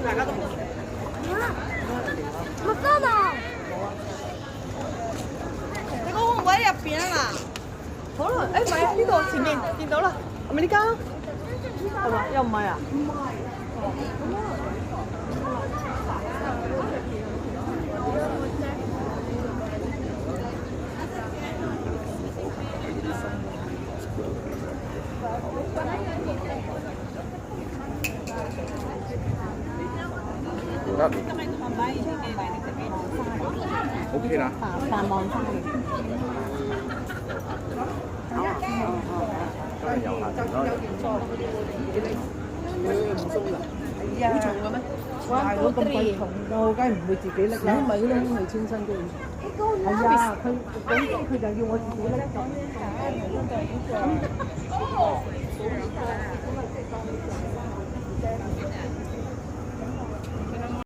大家都冇。麥當勞。你嗰個位入邊啊嘛？可能誒唔係啊，呢度前面見到啦，係咪呢間？係嘛？又唔係啊？唔係。得。OK 啦。繁忙花園。遊客多人。唔鬆㗎。係啊。好重嘅咩？大佬咁貴重㗎，梗係唔會自己拎啦。咪咯，未清身都要。係啊，佢就要我自己拎。